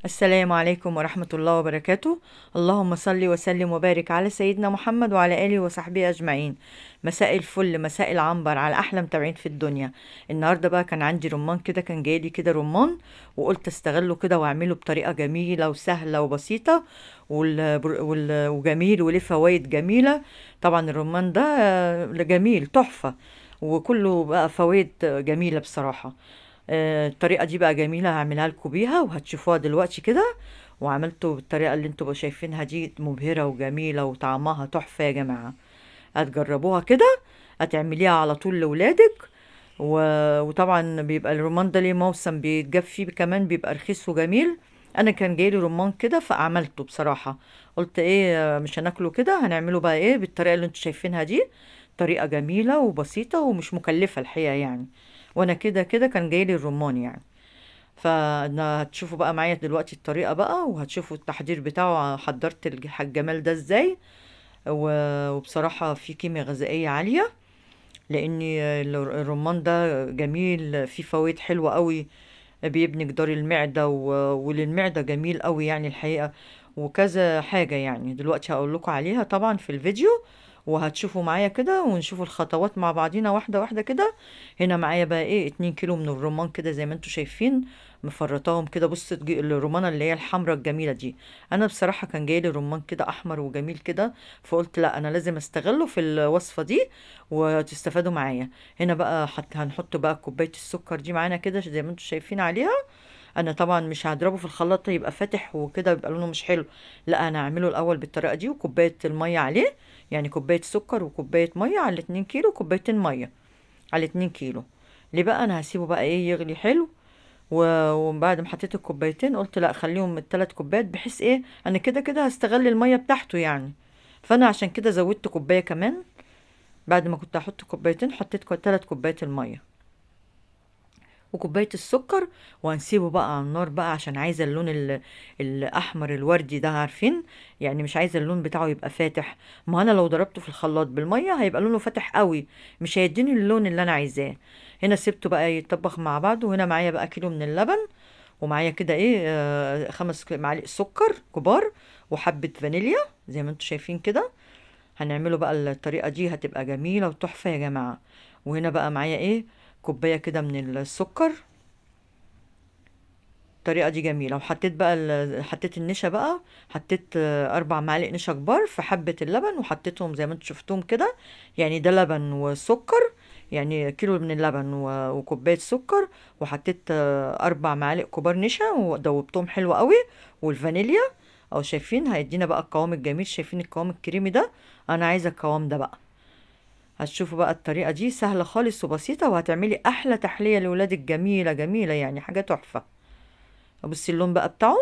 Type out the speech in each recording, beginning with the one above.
السلام عليكم ورحمة الله وبركاته. اللهم صل وسلم وبارك على سيدنا محمد وعلى آله وصحبه أجمعين. مساء الفل، مساء العنبر على أحلى متابعين في الدنيا. النهاردة بقى كان عندي رمان كده، كان جايلي كده رمان، وقلت استغله كده واعمله بطريقة جميلة وسهلة وبسيطة وجميل وليه فوائد جميلة. طبعا الرمان ده جميل تحفة، وكله بقى فوائد جميلة بصراحة. الطريقة دي بقى جميلة، هعملها لكم بيها وهتشوفوها دلوقتي كده. وعملته بالطريقة اللي انتوا شايفينها دي، مبهرة وجميلة وطعمها تحفة يا جماعة. هتجربوها كده، هتعمليها على طول لولادك. و... وطبعا بيبقى الرمان ده ليه موسم بيتجاب فيه، كمان بيبقى رخيص وجميل. انا كان جايلي رمان كده فعملته بصراحة. قلت ايه، مش هناكله كده، هنعمله بقى ايه بالطريقة اللي انتوا شايفينها دي. طريقة جميلة وبسيطة ومش مكلفة الحقيقة يعني. وانا كده كده كان جايلي الرمان يعني. فانا هتشوفوا بقى معايا دلوقتي الطريقة بقى، وهتشوفوا التحضير بتاعه، حضرت الجمال ده ازاي. وبصراحة فيه كيمياء غذائية عالية، لان الرمان ده جميل، فيه فوائد حلوة قوي. بيبني جدار المعدة وللمعدة جميل قوي يعني الحقيقة. وكذا حاجة يعني دلوقتي هقول لكم عليها طبعا في الفيديو، وهتشوفوا معايا كده ونشوف الخطوات مع بعضينا واحدة واحدة كده. هنا معايا بقى ايه 2 كيلو من الرمان كده زي ما انتوا شايفين، مفرطاهم كده. بص الرمانة اللي هي الحمرا الجميلة دي، انا بصراحة كان جايلي رمان كده احمر وجميل كده، فقلت لا انا لازم استغله في الوصفة دي وتستفادوا معايا. هنا بقى هنحط بقى كوباية السكر دي معانا كده زي ما انتوا شايفين عليها. انا طبعا مش هضربه في الخلاط يبقى فاتح وكده يبقى لونه مش حلو، لا انا هعمله الاول بالطريقه دي، وكوبايه الميه عليه. يعني كوبايه سكر وكوبايه ميه على 2 كيلو، كوبايتين ميه على 2 كيلو. ليه بقى انا هسيبه بقى ايه يغلي حلو. وبعد ما حطيت الكوبايتين قلت لا خليهم الثلاث كوبايات، بحيث ايه انا كده كده هستغل الميه بتاعته يعني. فانا عشان كده زودت كوبايه كمان. بعد ما كنت هحط كوبايتين حطيت 3 كوبايات الميه وكوباية السكر. وهنسيبه بقى على النار بقى عشان عايزة اللون الأحمر الوردي ده، عارفين؟ يعني مش عايزة اللون بتاعه يبقى فاتح. ما أنا لو ضربته في الخلاط بالمية هيبقى لونه فاتح قوي، مش هيديني اللون اللي أنا عايزاه. هنا سيبته بقى يتطبخ مع بعض. وهنا معايا بقى كيلو من اللبن، ومعايا كده ايه 5 معالق سكر كبار، وحبة فانيليا زي ما انتوا شايفين كده. هنعمله بقى الطريقة دي هتبقى جميلة وتحفة يا جماعة. وهنا بقى معايا ايه كوباية كده من السكر. الطريقة دي جميلة. وحطيت بقى حطيت النشا بقى. حطيت 4 معالق نشا كبار في حبة اللبن، وحطيتهم زي ما انتوا شفتهم كده. يعني ده لبن وسكر، يعني كيلو من اللبن وكوباية سكر. وحطيت 4 معالق كبار نشا ودوبتهم حلو قوي. والفانيليا او شايفين هيدينا بقى القوام الجميل، شايفين القوام الكريمي ده؟ انا عايزة القوام ده بقى. هتشوفوا بقى الطريقة دي سهلة خالص وبسيطة، وهتعملي احلى تحلية لولادك، جميلة جميلة يعني حاجة تحفة. بصي اللون بقى بتاعه،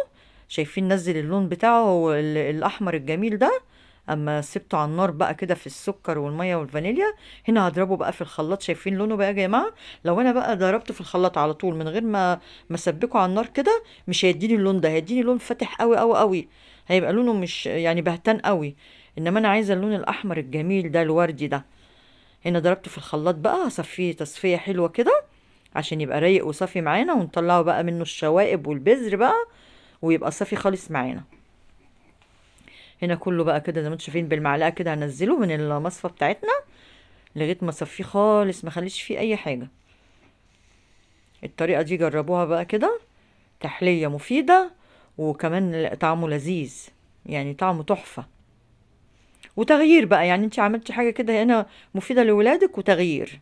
شايفين نزل اللون بتاعه الاحمر الجميل ده. اما سبته على النار بقى كده في السكر والميه والفانيليا. هنا هضربه بقى في الخلاط، شايفين لونه بقى يا جماعه؟ لو انا بقى ضربته في الخلاط على طول من غير ما اسبكه على النار كده، مش هيديني اللون ده، هيديني لون فاتح قوي قوي قوي. هيبقى لونه مش يعني بهتان قوي. انما انا عايزه اللون الاحمر الجميل ده الوردي ده. هنا ضربته في الخلاط بقى، هصفيه تصفيه حلوه كده عشان يبقى رايق وصافي معانا، ونطلعه بقى منه الشوائب والبذر بقى، ويبقى صافي خالص معانا. هنا كله بقى كده زي ما انتم شايفين بالمعلقه كده هنزله من المصفى بتاعتنا لغايه ما اصفيه خالص، ما خليش فيه اي حاجه. الطريقه دي جربوها بقى كده، تحليه مفيده، وكمان طعمه لذيذ، يعني طعمه تحفه. وتغيير بقى، يعني انت عملتي حاجه كده هنا مفيده لولادك وتغيير.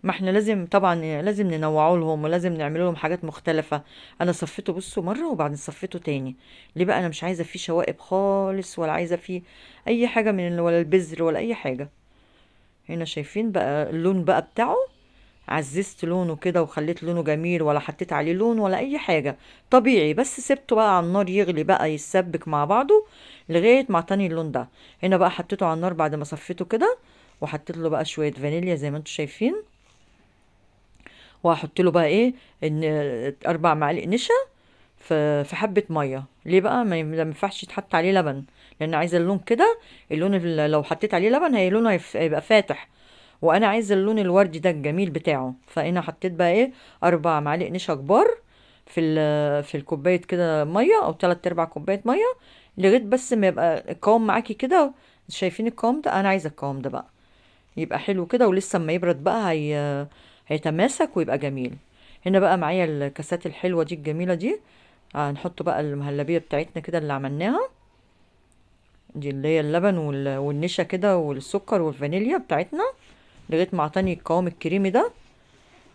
ما احنا لازم طبعا لازم ننوعه لهم، ولازم نعمل لهم حاجات مختلفة. انا صفيته بصوا مرة وبعدين صفيته تاني. ليه بقى؟ انا مش عايزة فيه شوائب خالص، ولا عايزة فيه اي حاجة ولا البذر ولا اي حاجة. هنا شايفين بقى اللون بقى بتاعه، عززت لونه كده وخليت لونه جميل، ولا حطيت عليه لون ولا اي حاجة. طبيعي، بس سبته بقى على النار يغلي بقى يتسبك مع بعضه لغاية ما اعطاني اللون ده. هنا بقى حطيته على النار بعد ما صفيته كده، وحطيت له بقى شوية فانيليا زي ما انتم شايفين. وهحط له بقى ايه ان 4 معالق نشا في حبة مية. ليه بقى؟ ما ينفعش يتحط عليه لبن، لان عايزة اللون كده. اللون لو حطيت عليه لبن هي لونه هيبقى فاتح، وانا عايزة اللون الوردي ده الجميل بتاعه. فانا حطيت بقى ايه 4 معالق نشا كبار في الكوبايه كده ميه، او 3/4 كوبايه ميه، لغايه بس ما يبقى القوام معاكي كده. شايفين القوام ده؟ انا عايزه القوام ده بقى يبقى حلو كده، ولسه اما يبرد بقى هيتماسك ويبقى جميل. هنا بقى معايا الكاسات الحلوه دي الجميله دي. هنحط بقى المهلبيه بتاعتنا كده اللي عملناها دي، اللي هي اللبن والنشا كده والسكر والفانيليا بتاعتنا، لغايه ما اعطاني القوام الكريمي ده.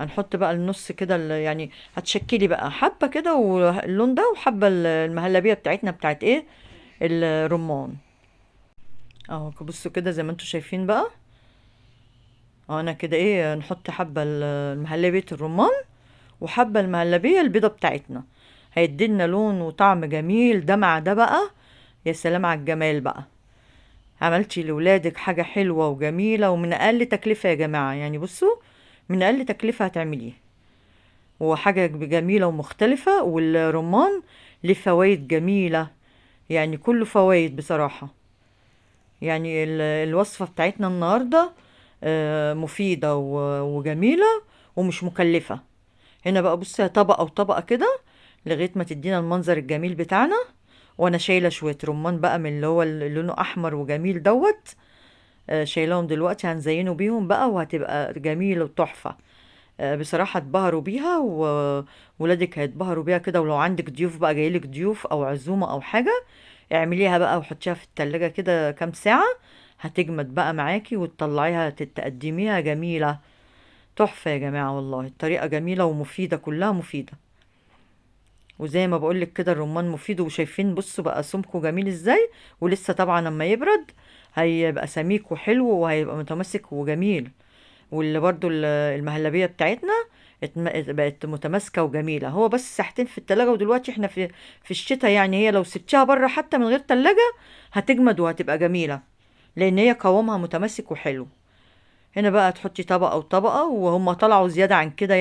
هنحط بقى النص كده يعني هتشكلي بقى حبه كده واللون ده، وحبه المهلبيه بتاعتنا بتاعت ايه، الرمان. اهو بصوا كده زي ما انتوا شايفين بقى. انا كده ايه، نحط حبه المهلبيه الرمان وحبه المهلبيه البيضه بتاعتنا، هيديلنا لون وطعم جميل ده مع ده بقى. يا سلام على الجمال بقى. عملتي لولادك حاجة حلوة وجميلة ومن أقل تكلفة يا جماعة، يعني بصوا، من أقل تكلفة هتعمليه، وحاجة جميلة ومختلفة. والرمان ليه فوايد جميلة، يعني كله فوايد بصراحة. يعني الوصفة بتاعتنا النهاردة مفيدة وجميلة ومش مكلفة. هنا بقى بصي طبقة وطبقة كده لغاية ما تدينا المنظر الجميل بتاعنا. وانا شايلة شوية رمان بقى من اللي هو اللي لونه احمر وجميل دوت. شايلاهم دلوقتي هنزينه بيهم بقى، وهتبقى جميلة وتحفة. بصراحة اتبهروا بيها وولادك هيتبهروا بيها كده. ولو عندك ضيوف بقى، جايلك ضيوف او عزومة او حاجة، اعمليها بقى وحطيها في التلاجة كده كام ساعة، هتجمد بقى معاكي وتطلعيها تقدميها جميلة. تحفة يا جماعة، والله الطريقة جميلة ومفيدة، كلها مفيدة. وزي ما بقولك كده الرمان مفيد، وشايفين بصوا بقى سمكه جميل ازاي. ولسه طبعا لما يبرد هيبقى سميك وحلو وهيبقى متماسك وجميل. واللي برضو المهلبية بتاعتنا بقت متماسكة وجميلة. هو بس ساعتين في التلاجة، ودلوقتي احنا في الشتاء، يعني هي لو سبتيها بره حتى من غير تلاجة هتجمد وهتبقى جميلة، لان هي قوامها متماسك وحلو. هنا بقى تحطي طبقة وطبقة، وهم طلعوا زيادة عن كده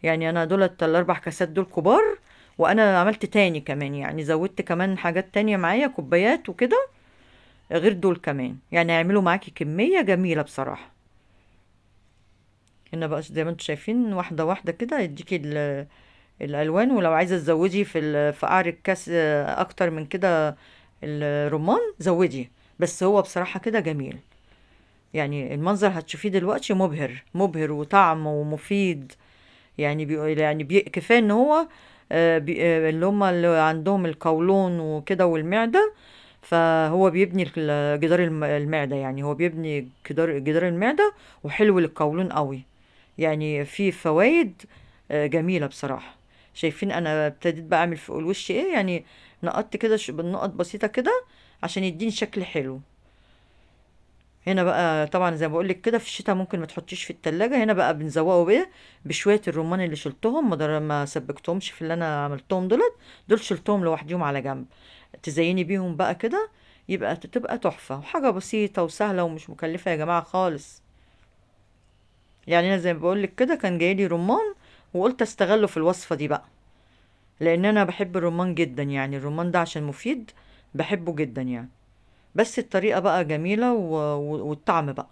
يعني انا دولت ال4 كاسات دول كبار، وانا عملت تاني كمان، يعني زودت كمان حاجات تانية معايا كوبايات وكده غير دول كمان، يعني هيعملوا معاكي كمية جميلة بصراحة. هنا بقى زي ما انتوا شايفين واحدة واحدة كده يديكي الالوان. ولو عايزة تزودي في قعر الكاس اكتر من كده الرمان زودي، بس هو بصراحة كده جميل. يعني المنظر هتشوفيه دلوقتي مبهر مبهر وطعم ومفيد. كفايه ان هو اللي هم اللي عندهم القولون وكده والمعده، فهو بيبني جدار المعده، يعني هو بيبني جدار المعده، وحلو للقولون قوي. يعني فيه فوائد جميله بصراحه. شايفين انا ابتديت بقى اعمل فوق الوش ايه، يعني نقطت كده بالنقط بسيطه كده عشان يديني شكل حلو. هنا بقى طبعا زي ما بقول لك كده في الشتاء ممكن ما تحطيش في التلاجة. هنا بقى بنزوقه بايه، بشويه الرمان اللي شلتهم، ما سبكتهمش في اللي انا عملتهم دول شلتهم لوحديهم على جنب. تزيني بيهم بقى كده، يبقى تبقى تحفه وحاجه بسيطه وسهله ومش مكلفه يا جماعه خالص. يعني انا زي ما بقول لك كده كان جايلي رمان، وقلت استغله في الوصفه دي بقى، لان انا بحب الرمان جدا. يعني الرمان ده عشان مفيد بحبه جدا يعني. بس الطريقه بقى جميله والطعم بقى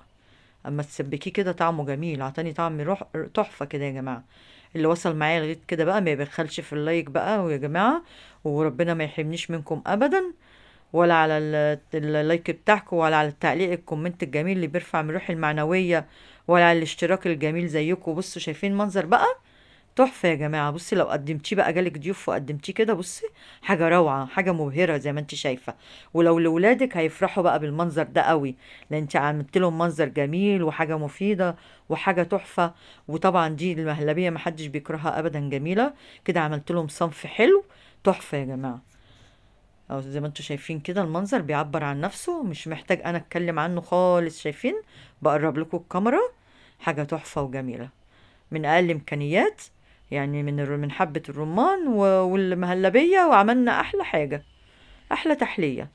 اما تسبكيه كده طعمه جميل، عطاني طعم روح تحفه كده يا جماعه. اللي وصل معايا لغايه كده بقى ما يبخلش في اللايك بقى ويا جماعه، وربنا ما يحرمنيش منكم ابدا، ولا على اللايك بتاعكم، ولا على التعليق الكومنت الجميل اللي بيرفع من روحي المعنويه، ولا على الاشتراك الجميل زيكم. بصوا شايفين المنظر بقى تحفة يا جماعة. بصي لو قدمتيه بقى جالك ضيوف وقدمتيه كده، بصي حاجة روعة، حاجة مبهرة زي ما انت شايفة. ولو لولادك هيفرحوا بقى بالمنظر ده قوي، لان انت عملت لهم منظر جميل وحاجة مفيدة وحاجة تحفة. وطبعا دي المهلبية محدش بيكرهها ابدا، جميلة كده. عملت لهم صنف حلو تحفة يا جماعة. او زي ما انتوا شايفين كده المنظر بيعبر عن نفسه، مش محتاج انا اتكلم عنه خالص. شايفين؟ بقرب لكم الكاميرا. حاجة تحفة وجميلة من اقل امكانيات، يعني من حبة الرمان والمهلبية، وعملنا احلى حاجة، احلى تحلية.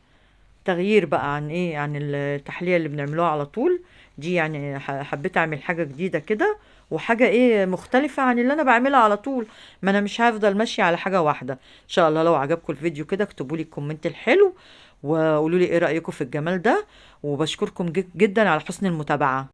تغيير بقى عن ايه، عن التحلية اللي بنعملوها على طول دي. يعني حبيت اعمل حاجة جديدة كده، وحاجة ايه مختلفة عن اللي انا بعملها على طول. ما انا مش هفضل ماشية على حاجة واحدة. ان شاء الله لو عجبكم الفيديو كده اكتبوا لي الكومنت الحلو، وقولوا لي ايه رأيكم في الجمال ده. وبشكركم جدا على حسن المتابعة.